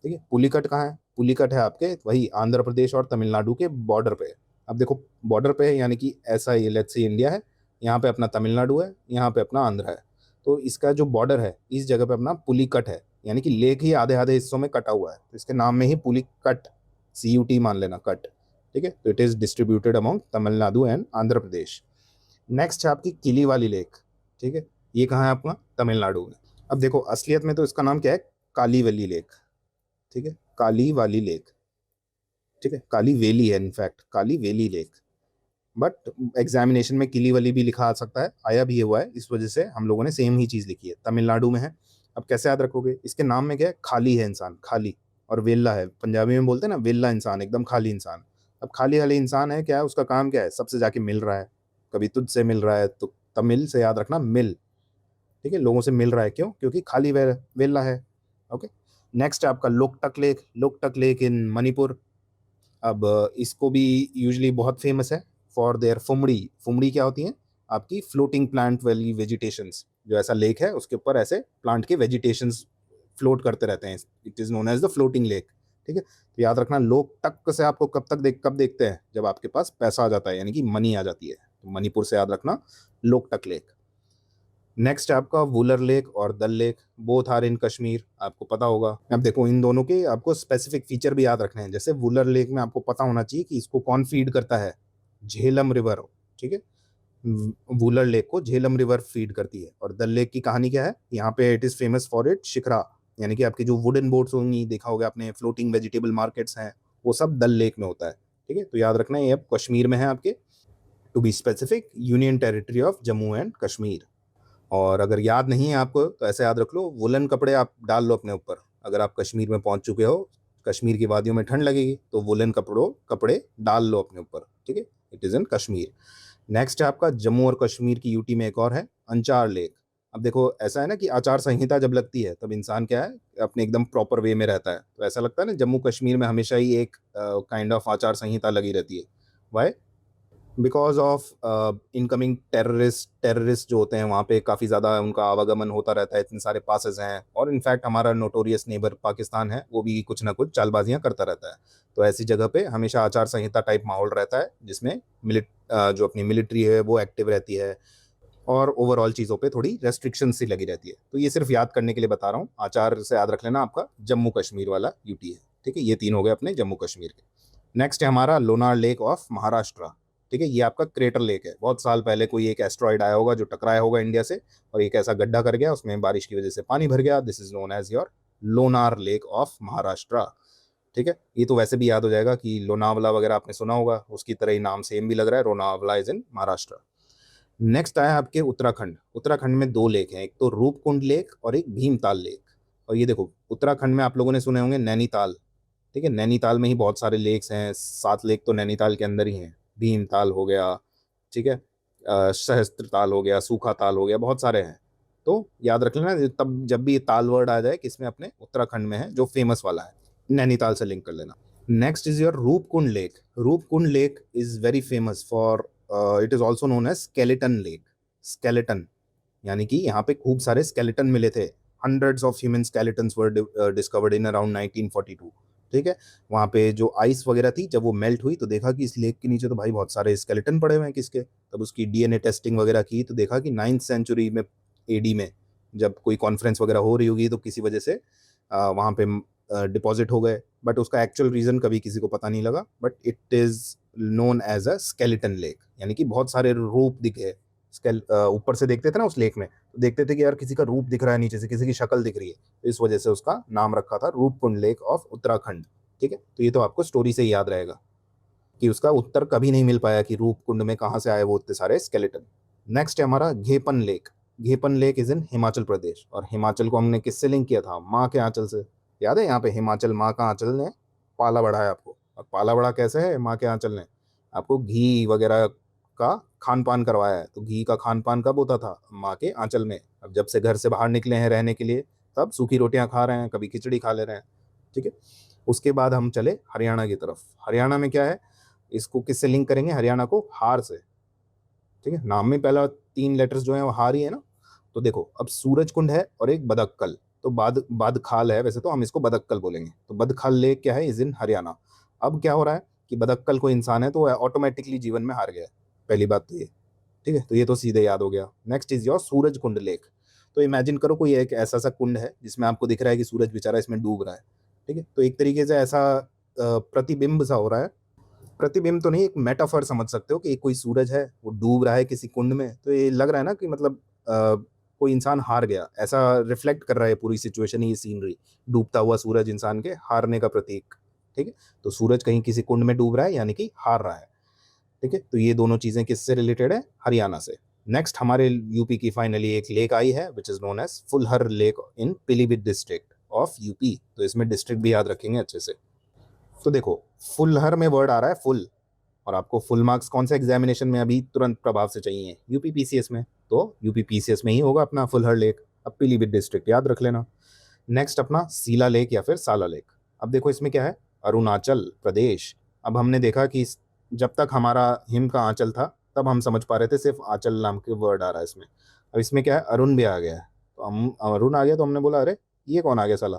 ठीक है, पुलिकट कहाँ है? पुलिकट है आपके वही आंध्र प्रदेश और तमिलनाडु के बॉर्डर पे। अब देखो बॉर्डर पे है, यानी कि ऐसा ये लेट्स से इंडिया है, यहाँ पे अपना तमिलनाडु है, यहाँ पे अपना आंध्र है, तो इसका जो बॉर्डर है इस जगह पे अपना पुलिकट है, यानी कि लेक ही आधे आधे हिस्सों में कटा हुआ है, तो इसके नाम में ही पुलिकट, CUT मान लेना, कट। ठीक है, तो it is distributed among Tamil Nadu and Andhra Pradesh. Next है आपकी किली वाली लेक। ठीक है, ये कहाँ है आपका? तमिलनाडु में। अब देखो असलियत में तो इसका नाम क्या है? काली वैली लेक। ठीक है, काली वाली लेक। ठीक है, काली वेली है, in fact Kali valley lake, but examination में किली वली भी लिखा आ सकता है, आया भी हुआ है, इस वजह से हम लोगों ने सेम ही चीज लिखी है, तमिलनाडु में है। अब कैसे याद रखोगे? इसके नाम में क्या है? खाली है इंसान, खाली, और वेला है, पंजाबी में बोलते हैं ना, वेला इंसान, एकदम खाली इंसान। अब खाली वाली इंसान है, क्या है उसका काम? क्या है? सबसे जाके मिल रहा है, कभी तुझ से मिल रहा है, तो तमिल से याद रखना मिल। ठीक है, लोगों से मिल रहा है, क्यों? क्योंकि खाली वेला है। ओके, नेक्स्ट है आपका Loktak lake. Loktak lake in Manipur. अब इसको भी यूजली बहुत फेमस है फॉर देयर फुमड़ी। फुमड़ी क्या होती है? आपकी फ्लोटिंग प्लांट वाली वेजिटेशंस, जो ऐसा लेक है उसके ऊपर ऐसे प्लांट के वेजिटेशंस फ्लोट करते रहते हैं, it is known as the floating lake. ठीक है, तो याद रखना लोकटक से आपको कब देखते हैं? जब आपके पास पैसा आ जाता है, यानी कि मनी आ जाती है, तो मणिपुर से याद रखना लोकटक लेक। नेक्स्ट है आपका वुलर लेक और Dal lake, both are in Kashmir, आपको पता होगा। अब देखो इन दोनों के आपको स्पेसिफिक फीचर भी याद रखने हैं। जैसे वुलर लेक में आपको पता होना चाहिए कि इसको कौन फीड करता है? झेलम रिवर। ठीक है, वुलर लेक को झेलम रिवर फीड करती है। और दल लेक की कहानी क्या है? यहाँ पे it is famous for it shikhara, यानी कि आपकी जो वुडन बोट्स होंगी, देखा होगा आपने, फ्लोटिंग वेजिटेबल मार्केट्स हैं, वो सब दल लेक में होता है। ठीक है, तो याद रखना ये अब कश्मीर में है आपके, to be specific union territory of Jammu and Kashmir. और अगर याद नहीं है आपको तो ऐसे याद रख लो, वुलन कपड़े आप डाल लो अपने ऊपर। अगर आप कश्मीर में पहुंच चुके हो, कश्मीर की वादियों में ठंड लगेगी, तो वुलन कपड़े डाल लो अपने ऊपर। ठीक है, it is in Kashmir. Next है आपका जम्मू और कश्मीर की यूटी में एक और है अंचार लेक। अब देखो ऐसा है ना कि आचार संहिता जब लगती है तब इंसान क्या है, अपने एकदम प्रॉपर वे में रहता है, तो ऐसा लगता है ना जम्मू कश्मीर में हमेशा ही एक काइंड ऑफ आचार संहिता लगी रहती है। Why? Because of incoming terrorist जो होते हैं वहाँ पे काफ़ी ज़्यादा उनका आवागमन होता रहता है, इतने सारे पासेस हैं, और इनफैक्ट हमारा नोटोरियस नेबर पाकिस्तान है, वो भी कुछ ना कुछ चालबाजियाँ करता रहता है। तो ऐसी जगह पे हमेशा आचार संहिता टाइप माहौल रहता है, जिसमें जो अपनी मिलिट्री है वो एक्टिव रहती है, और ओवरऑल चीज़ों पे थोड़ी रेस्ट्रिक्शन सी लगी रहती है। तो ये सिर्फ याद करने के लिए बता रहा हूँ, आचार से याद रख लेना, आपका जम्मू कश्मीर वाला यूटी है। ठीक है, ये 3 हो गए अपने जम्मू कश्मीर के। नेक्स्ट है हमारा लोनार लेक ऑफ महाराष्ट्र। ठीक है, ये आपका क्रेटर लेक है। बहुत साल पहले कोई एक एस्ट्रॉइड आया होगा जो टकराया होगा इंडिया से, और एक ऐसा गड्ढा कर गया, उसमें बारिश की वजह से पानी भर गया। This is known as your Lonar lake of Maharashtra. ठीक है, ये तो वैसे भी याद हो जाएगा कि लोनावला वगैरह आपने सुना होगा, उसकी तरह ही नाम सेम भी लग रहा है, Lonavala is in Maharashtra. Next आया आपके उत्तराखंड। उत्तराखंड में 2 लेक हैं, एक तो रूपकुंड लेक और एक भीमताल लेक। और ये देखो, उत्तराखंड में आप लोगों ने सुने होंगे नैनीताल। ठीक है, नैनीताल में ही बहुत सारे लेक्स हैं, 7 लेक तो नैनीताल के अंदर ही हैं। भीमताल हो गया, ठीक है, सहस्त्र ताल हो गया, सूखा ताल हो गया, बहुत सारे हैं। तो याद रख लेना, तब जब भी ये ताल वर्ड आ जाए किसमें, अपने उत्तराखंड में है, जो फेमस वाला है, नैनीताल से लिंक कर लेना। Next is your Roopkund lake. Roopkund lake is very famous for, it is also known as skeleton lake. Skeleton यानी कि यहाँ पे खूब सारे स्केलेटन मिले थे। Hundreds of human skeletons were discovered in around 1942। ठीक है, वहाँ पे जो आइस वगैरह थी, जब वो मेल्ट हुई तो देखा कि इस लेक के नीचे तो भाई बहुत सारे स्केलेटन पड़े हुए हैं किसके। तब उसकी डीएनए टेस्टिंग वगैरह की तो देखा कि 9th सेंचुरी में, एडी में, जब कोई कॉन्फ्रेंस वगैरह हो रही होगी तो किसी वजह से वहाँ पे डिपॉजिट हो गए। बट उसका एक्चुअल रीजन कभी किसी को पता नहीं लगा, but it is known as a skeleton lake, यानी कि बहुत सारे रूप दिखे। ऊपर से देखते थे ना उस लेक में, तो देखते थे कि यार किसी का रूप दिख रहा है नीचे से, किसी की शक्ल दिख रही है, तो इस वजह से उसका नाम रखा था रूपकुंड लेक ऑफ उत्तराखंड। ठीक है, तो ये तो आपको स्टोरी से ही याद रहेगा कि उसका उत्तर कभी नहीं मिल पाया कि रूपकुंड में कहाँ से आए वो इतने सारे स्केलेटन। नेक्स्ट है हमारा Ghepan lake. Ghepan lake is in Himachal Pradesh, और हिमाचल को हमने किससे लिंक किया था, माँ के आंचल से। याद है, यहाँ पे हिमाचल माँ का आंचल ने पाला बढ़ाया आपको। और पाला बढ़ा कैसे है, माँ के आंचल ने आपको घी वगैरह का खान पान करवाया है। तो घी का खान पान कब होता था, माँ के आंचल में। अब जब से घर से बाहर निकले हैं रहने के लिए, तब सूखी रोटियां खा रहे हैं, कभी खिचड़ी खा ले रहे हैं। ठीक है, उसके बाद हम चले हरियाणा की तरफ। हरियाणा में क्या है, इसको किससे लिंक करेंगे, हरियाणा को हार से। ठीक है, नाम में पहला 3 लेटर्स जो है वो हार ही है ना। तो देखो, अब सूरज कुंड है और एक बदक्कल, तो बदखाल है, वैसे तो हम इसको बदक्कल बोलेंगे। तो बदखाल लेक क्या है, इज इन हरियाणा। अब क्या हो रहा है कि बदक्कल को इंसान है तो ऑटोमेटिकली जीवन में हार गया है। पहली बात तो ये। ठीक है, तो ये तो सीधे याद हो गया। Next is your Suraj Kund lake. तो इमेजिन करो कोई एक ऐसा सा कुंड है जिसमें आपको दिख रहा है कि सूरज बेचारा इसमें डूब रहा है। ठीक है, तो एक तरीके से ऐसा प्रतिबिंब सा हो रहा है। प्रतिबिंब तो नहीं, एक मेटाफर समझ सकते हो कि एक कोई सूरज है वो डूब रहा है किसी कुंड में, तो ये लग रहा है ना कि मतलब कोई इंसान हार गया, ऐसा रिफ्लेक्ट कर रहा है पूरी सिचुएशन ही, ये सीनरी। डूबता हुआ सूरज इंसान के हारने का प्रतीक। ठीक है, तो सूरज कहीं किसी कुंड में डूब रहा है यानी कि हार रहा है। ठीक है, तो ये दोनों चीजें किससे रिलेटेड है, हरियाणा से। नेक्स्ट हमारे यूपी की फाइनली एक लेक आई है, which is known as Phulhar lake in Pilibhit district of UP. तो इसमें डिस्ट्रिक्ट भी याद रखेंगे अच्छे से। तो देखो, फुलहर में वर्ड आ रहा है फुल, और आपको फुल मार्क्स कौन से एग्जामिनेशन में अभी तुरंत प्रभाव से चाहिए, यूपी पीसीएस में। तो यूपी पीसीएस में ही होगा अपना फुलहर लेक। अब पीलीभीत डिस्ट्रिक्ट याद रख लेना। नेक्स्ट अपना सीला लेक या फिर साला लेक। अब देखो इसमें क्या है, अरुणाचल प्रदेश। अब हमने देखा कि जब तक हमारा हिम का आंचल था तब हम समझ पा रहे थे सिर्फ आंचल नाम के वर्ड आ रहा है इसमें। अब इसमें क्या है, अरुण भी आ गया है, तो हम अरुण आ गया तो हमने बोला अरे ये कौन आ गया साला।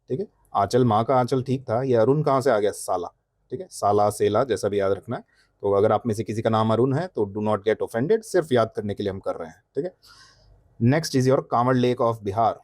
ठीक है, आंचल माँ का आंचल ठीक था, ये अरुण कहाँ से आ गया, साला। ठीक है, साला सेला जैसा भी याद रखना है। तो अगर आप में से किसी का नाम अरुण है तो डू नॉट गेट ऑफेंडेड, सिर्फ याद करने के लिए हम कर रहे हैं। ठीक है, next is your Kanwar lake of Bihar.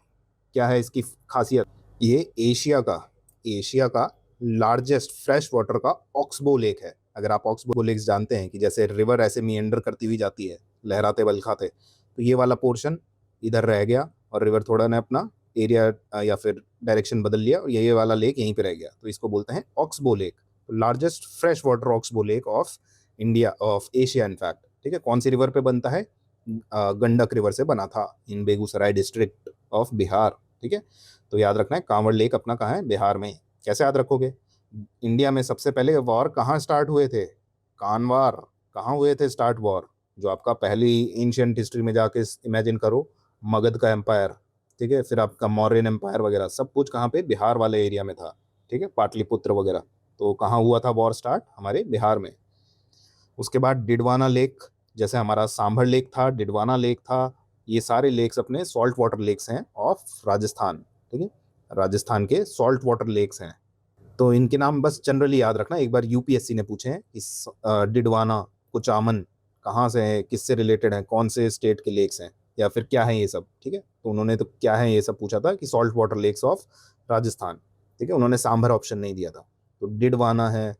क्या है इसकी खासियत, ये एशिया का लार्जेस्ट फ्रेश वाटर का ऑक्सबो लेक है। अगर आप ऑक्सबो लेक्स जानते हैं कि जैसे रिवर ऐसे मिएंडर करती हुई जाती है, लहराते बल खाते, तो ये वाला पोर्शन इधर रह गया, और रिवर थोड़ा ने अपना एरिया या फिर डायरेक्शन बदल लिया, और ये वाला लेक यहीं पे रह गया, तो इसको बोलते हैं oxbow lake. Largest fresh water oxbow lake of India, of Asia in fact. ठीक है, कौन सी रिवर पे बनता है, गंडक रिवर से बना था, इन बेगूसराय डिस्ट्रिक्ट ऑफ बिहार। ठीक है, तो याद रखना है कांवड़ लेक अपना कहाँ है, बिहार में। कैसे याद रखोगे, इंडिया में सबसे पहले वॉर कहाँ स्टार्ट हुए थे, कानवार। कहाँ हुए थे स्टार्ट वॉर, जो आपका पहली एंशियंट हिस्ट्री में जाके इमेजिन करो, मगध का एम्पायर। ठीक है, फिर आपका मौर्यन एम्पायर वगैरह सब कुछ कहाँ पे, बिहार वाले एरिया में था। ठीक है, पाटलिपुत्र वगैरह। तो कहाँ हुआ था वॉर स्टार्ट, हमारे बिहार में। उसके बाद डिडवाना लेक, जैसे हमारा सांभर लेक था, डिडवाना लेक था, ये सारे लेक्स अपने सॉल्ट वाटर लेक्स हैं ऑफ राजस्थान। ठीक है, राजस्थान के सॉल्ट वाटर लेक्स हैं। तो इनके नाम बस जनरली याद रखना, एक बार यूपीएससी ने पूछे हैं इस डिडवाना, कुचामन कहाँ से है, किससे रिलेटेड है, कौन से स्टेट के लेक्स हैं, या फिर क्या है ये सब। ठीक है, तो उन्होंने तो क्या है ये सब पूछा था कि salt water lakes of Rajasthan. ठीक है, उन्होंने सांभर ऑप्शन नहीं दिया था। तो डिडवाना है,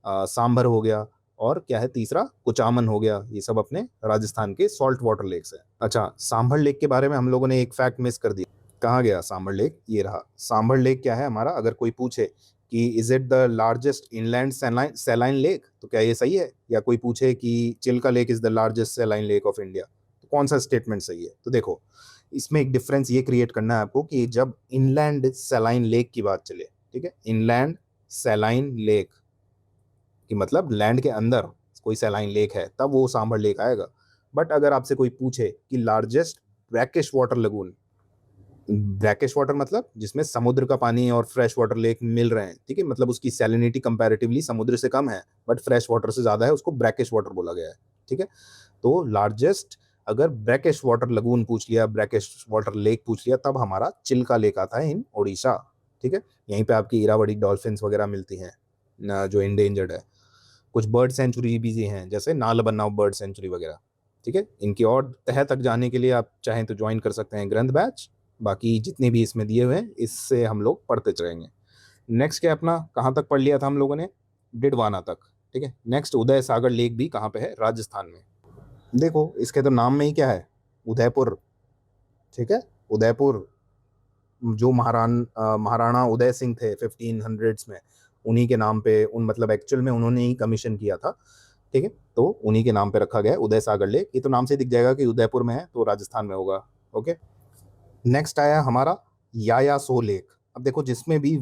सांभर हो गया, और क्या है तीसरा, कुचामन हो गया। ये सब अपने राजस्थान के सॉल्ट वाटर लेक्स है। अच्छा, सांभर लेक के बारे में हम लोगों ने एक फैक्ट मिस कर दिया। कहाँ गया सांभर लेक, ये रहा। सांभर लेक क्या है हमारा, अगर कोई पूछे कि is it the largest inland saline lake, तो क्या ये सही है? या कोई पूछे कि Chilka lake is the largest saline lake of India, तो कौन सा स्टेटमेंट सही है? तो देखो, इसमें एक डिफरेंस ये क्रिएट करना है आपको कि जब इनलैंड सैलाइन लेक की बात चले, ठीक है, इनलैंड सैलाइन लेक कि मतलब लैंड के अंदर कोई सैलाइन लेक है, तब वो सांभर लेक आएगा। बट अगर आपसे कोई पूछे कि largest brackish water lagoon, brackish water मतलब जिसमें समुद्र का पानी और फ्रेश वाटर लेक मिल रहे हैं, ठीक है, मतलब उसकी सैलिनिटी कंपैरेटिवली समुद्र से कम है बट फ्रेश वाटर से ज्यादा है, उसको ब्रैकिश वाटर बोला गया है। ठीक है, तो लार्जेस्ट अगर ब्रैकिश वाटर लगून पूछ लिया, ब्रैकिश वाटर लेक पूछ लिया, तब हमारा चिल्का लेक आता है इन ओडिशा। ठीक है, यहीं पे आपकी इरावदी डॉल्फिन्स वगैरह मिलती हैं जो इंडेंजर्ड है। कुछ बर्ड सेंचुरी भी हैं, जैसे नालबन्ना बर्ड सेंचुरी वगैरह। ठीक है, इनकी और तह तक जाने के लिए आप चाहें तो ज्वाइन कर सकते हैं ग्रंथ बैच। बाकी जितने भी इसमें दिए हुए हैं इससे हम लोग पढ़ते चलेंगे। नेक्स्ट क्या अपना, कहाँ तक पढ़ लिया था हम लोगों ने? डिडवाना तक। ठीक है, नेक्स्ट उदय सागर लेक भी कहाँ पे है? राजस्थान में। देखो इसके तो नाम में ही क्या है, उदयपुर। ठीक है, उदयपुर, जो महाराणा उदय सिंह थे 1500s में, उन्हीं के नाम पे, उन मतलब एक्चुअल में उन्होंने ही कमीशन किया था। ठीक है, तो उन्हीं के नाम पे रखा गया है उदय सागर लेक। ये तो नाम से दिख जाएगा कि उदयपुर में है, तो राजस्थान में होगा। ओके, नेक्स्ट आया हमारा याया सो लेक। अब देखो, जिसमें भी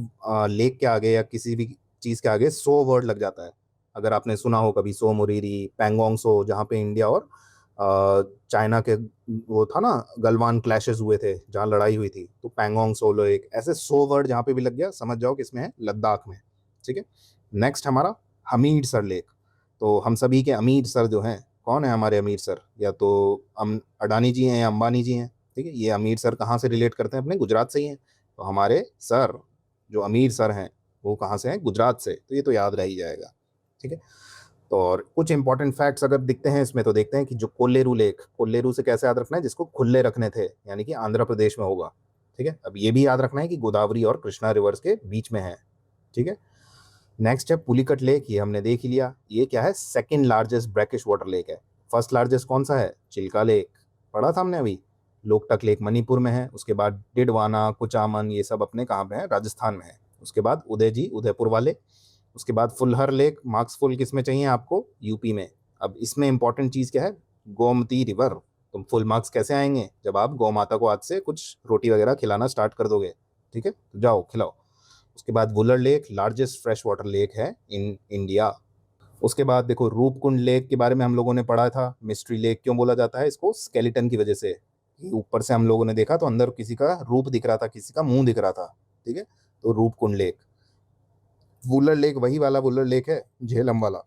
लेक के आगे या किसी भी चीज के आगे सो वर्ड लग जाता है, अगर आपने सुना हो कभी सो मुरीरी, पैंगोंग सो, जहाँ पे इंडिया और चाइना के वो था ना, गलवान क्लैशेस हुए थे जहाँ लड़ाई हुई थी, तो पैंगोंग सो लेक, ऐसे सो वर्ड जहाँ पे भी लग गया समझ जाओ कि इसमें है, लद्दाख में। ठीक है, नेक्स्ट हमारा हमीर सर लेक। तो हम सभी के अमीर सर जो हैं, कौन है हमारे अमीर सर? या तो अडानी जी हैं या अंबानी जी हैं। ठीक है, ये अमीर सर कहाँ से रिलेट करते हैं? अपने गुजरात से ही हैं। तो हमारे सर, जो अमीर सर हैं, वो कहाँ से हैं? गुजरात से। तो ये तो याद रह ही जाएगा। ठीक है, तो और कुछ इंपॉर्टेंट फैक्ट्स अगर दिखते हैं इसमें, तो देखते हैं कि जो कोल्लेरू लेक, कोल्लेरू से कैसे याद रखना है, जिसको खुले रखने थे, यानी कि आंध्र प्रदेश में होगा। ठीक है, अब ये भी याद रखना है कि गोदावरी और कृष्णा रिवर्स के बीच में है। ठीक है, नेक्स्ट है पुलिकट लेक, ये हमने देख ही लिया। ये क्या है? Second largest brackish water lake है। फर्स्ट लार्जेस्ट कौन सा है? चिल्का लेक, पढ़ा था हमने अभी। लोकटक लेक मणिपुर में है। उसके बाद डिडवाना, कुचामन, ये सब अपने कहाँ पे है? राजस्थान में है। उसके बाद उदयजी, उदयपुर वाले। उसके बाद फुलहर लेक, मार्क्स फुल किस में चाहिए आपको? यूपी में। अब इसमें इंपॉर्टेंट चीज क्या है? गोमती रिवर। तुम फुल मार्क्स कैसे आएंगे? जब आप गौ माता को आज से कुछ रोटी वगैरह खिलाना स्टार्ट कर दोगे। ठीक है, तो जाओ खिलाओ। उसके बाद Wular lake, largest fresh water lake है इन इंडिया। उसके बाद देखो, रूपकुंड लेक के बारे में हम लोगों ने पढ़ा था। मिस्ट्री लेक क्यों बोला जाता है इसको? स्केलेटन की वजह से। ऊपर से हम लोगों ने देखा तो अंदर किसी का रूप दिख रहा था, किसी का मुंह दिख रहा था। ठीक है, तो रूपकुंड लेक। वुलर लेक वही वाला वुलर लेक है, झेलम वाला।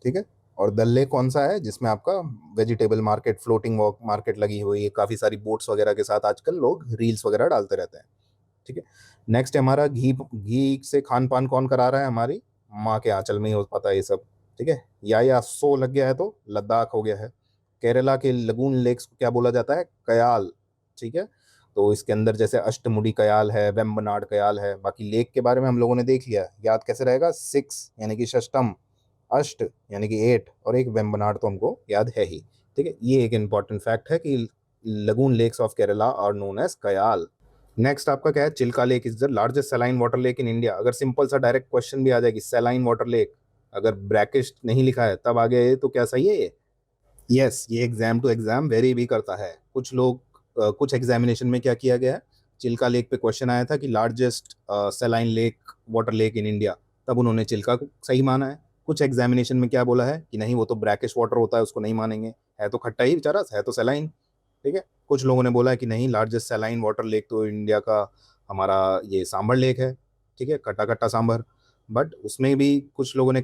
ठीक है, और दल लेक कौन सा है? जिसमें आपका vegetable market, floating walk market लगी हुई है, काफी सारी बोट्स वगैरह के साथ आजकल लोग रील्स वगैरह डालते रहते हैं। ठीक है, नेक्स्ट है हमारा घी। घी से खान पान कौन करा रहा है? हमारी माँ के आंचल में ही हो पाता है ये सब। ठीक है, या सो लग गया है तो लद्दाख हो गया है। केरला के लगून लेक्स को क्या बोला जाता है? कयाल। ठीक है, तो इसके अंदर जैसे अष्टमुडी कयाल है, वेम्बनाड कयाल है। बाकी लेक के बारे में हम लोगों ने देख लिया, याद कैसे रहेगा? 6 यानी कि षष्टम, अष्ट यानी कि 8, और एक वेम्बनाड तो हमको याद है ही। ठीक है, ये एक इंपॉर्टेंट फैक्ट है कि lagoon lakes of Kerala are known as Kayal. Next आपका क्या है? Chilka lake is the largest saline water lake in India. अगर सिंपल सा डायरेक्ट क्वेश्चन भी आ जाए कि सैलाइन वाटर लेक, अगर ब्रैकेट नहीं लिखा है तब आगे, तो क्या सही है ये? यस, ये एग्जाम टू एग्जाम वेरी भी करता है। कुछ लोग कुछ एग्जामिनेशन में क्या किया गया है, चिल्का लेक पे क्वेश्चन आया था कि largest saline lake, water lake in India, तब उन्होंने चिल्का को सही माना है। कुछ एग्जामिनेशन में क्या बोला है कि नहीं, वो तो ब्रैकिश वाटर होता है, उसको नहीं मानेंगे, है तो खट्टा ही बेचारा, है तो सैलाइन। ठीक है, कुछ लोगों ने बोला है कि नहीं, लार्जेस्ट सैलाइन वाटर लेक तो इंडिया का हमारा ये सांभर लेक है। ठीक है, खट्टा खट्टा सांभर। बट उसमें भी कुछ लोगों ने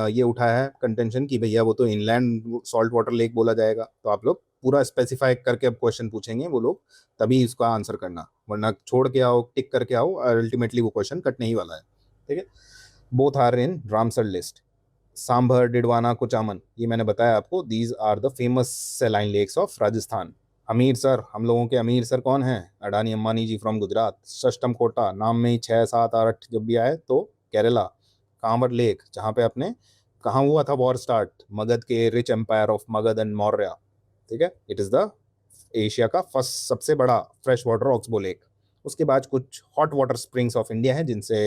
ये उठाया है कंटेंशन कि भैया वो तो इनलैंड सॉल्ट वाटर लेक बोला जाएगा। तो आप लोग पूरा स्पेसिफाई करके अब क्वेश्चन पूछेंगे वो लोग, तभी इसका आंसर करना, वरना छोड़ के आओ टिक करके आओ, अल्टीमेटली वो क्वेश्चन कटने ही वाला है। ठीक है, both are in Ramsar list. Sambhar, Didwana, Kuchaman, ये मैंने बताया आपको, these are the famous saline lakes of Rajasthan. अमीर सर, हम लोगों के अमीर सर कौन हैं? अडानी अंबानी जी फ्रॉम गुजरात। सष्टम कोटा, नाम में ही 6 7 8 जब भी आए तो केरला। कांवर लेक, जहाँ पे अपने कहाँ हुआ था वॉर स्टार्ट, मगध के rich empire of Magadh and Maurya. ठीक है, इट इज़ द एशिया का फर्स्ट सबसे बड़ा फ्रेश वाटर ऑक्सबो लेक। उसके बाद कुछ hot water springs of India हैं जिनसे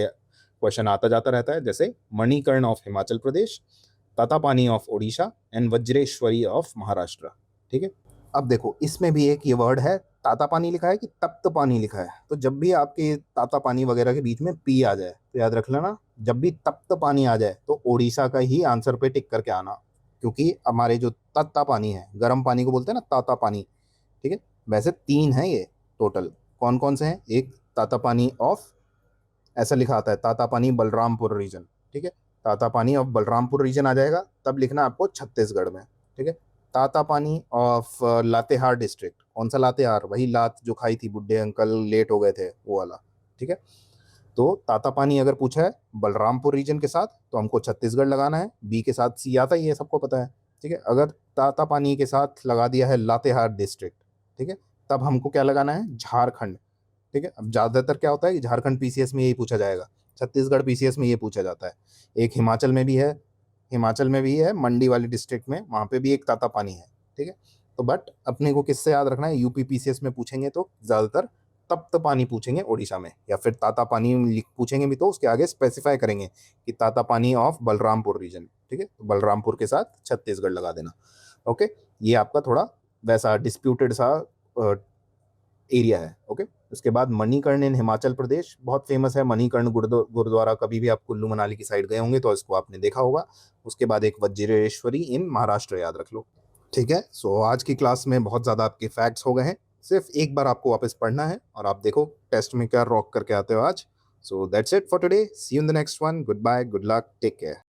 क्वेश्चन आता जाता रहता है, जैसे Manikaran of Himachal Pradesh, Tatapani of Odisha and Vajreshwari of Maharashtra. ठीक है, अब देखो इसमें भी एक ये वर्ड है, ताता पानी लिखा है कि तप्त पानी लिखा है। तो जब भी आपके ताता पानी वगैरह के बीच में पी आ जाए तो याद रख लेना, जब भी तप्त पानी आ जाए तो ओडिशा का ही आंसर पे टिक करके आना, क्योंकि हमारे जो तत्ता पानी है, गर्म पानी को बोलते हैं ना ताता पानी। ठीक है, वैसे 3 हैं ये टोटल। कौन कौन से हैं? एक ताता पानी ऑफ, ऐसा लिखा आता है, ताता पानी बलरामपुर रीजन। ठीक है, ताता पानी ऑफ बलरामपुर रीजन आ जाएगा, तब लिखना आपको छत्तीसगढ़ में। ठीक है, ताता पानी ऑफ लातेहार डिस्ट्रिक्ट। कौन सा लातेहार? वही लात जो खाई थी बुढ़े अंकल, लेट हो गए थे, वो वाला। ठीक है, तो ताता पानी अगर पूछा है बलरामपुर रीजन के साथ तो हमको छत्तीसगढ़ लगाना है, बी के साथ सी आता ही है, सबको पता है। ठीक है, अगर ताता पानी के साथ लगा दिया है लातेहार डिस्ट्रिक्ट, ठीक है, तब हमको क्या लगाना है? झारखंड। ठीक है, अब ज़्यादातर क्या होता है कि झारखंड पीसीएस में यही पूछा जाएगा, छत्तीसगढ़ पीसीएस में ये पूछा जाता है। एक हिमाचल में भी है, हिमाचल में भी है मंडी वाली डिस्ट्रिक्ट में, वहाँ पे भी एक ताता पानी है। ठीक है, तो बट अपने को किससे याद रखना है? यूपी पीसीएस में पूछेंगे तो ज़्यादातर तप्त पानी पूछेंगे ओडिशा में, या फिर ताता पानी पूछेंगे भी तो उसके आगे स्पेसिफाई करेंगे कि ताता पानी ऑफ बलरामपुर रीजन। ठीक है, तो बलरामपुर के साथ छत्तीसगढ़ लगा देना। ओके, ये आपका थोड़ा वैसा डिस्प्यूटेड सा एरिया है। ओके, उसके बाद मणिकर्ण इन हिमाचल प्रदेश, बहुत फेमस है मणिकर्ण गुरुद्वारा। कभी भी आप कुल्लू मनाली की साइड गए होंगे तो इसको आपने देखा होगा। उसके बाद एक वज्रेश्वरी इन महाराष्ट्र, याद रख लो। ठीक है, सो आज की क्लास में बहुत ज़्यादा आपके फैक्ट्स हो गए हैं, सिर्फ एक बार आपको वापस पढ़ना है और आप देखो टेस्ट में क्या रॉक करके आते हो आज। So that's it for today, see you in the next one, good bye, good luck, take care.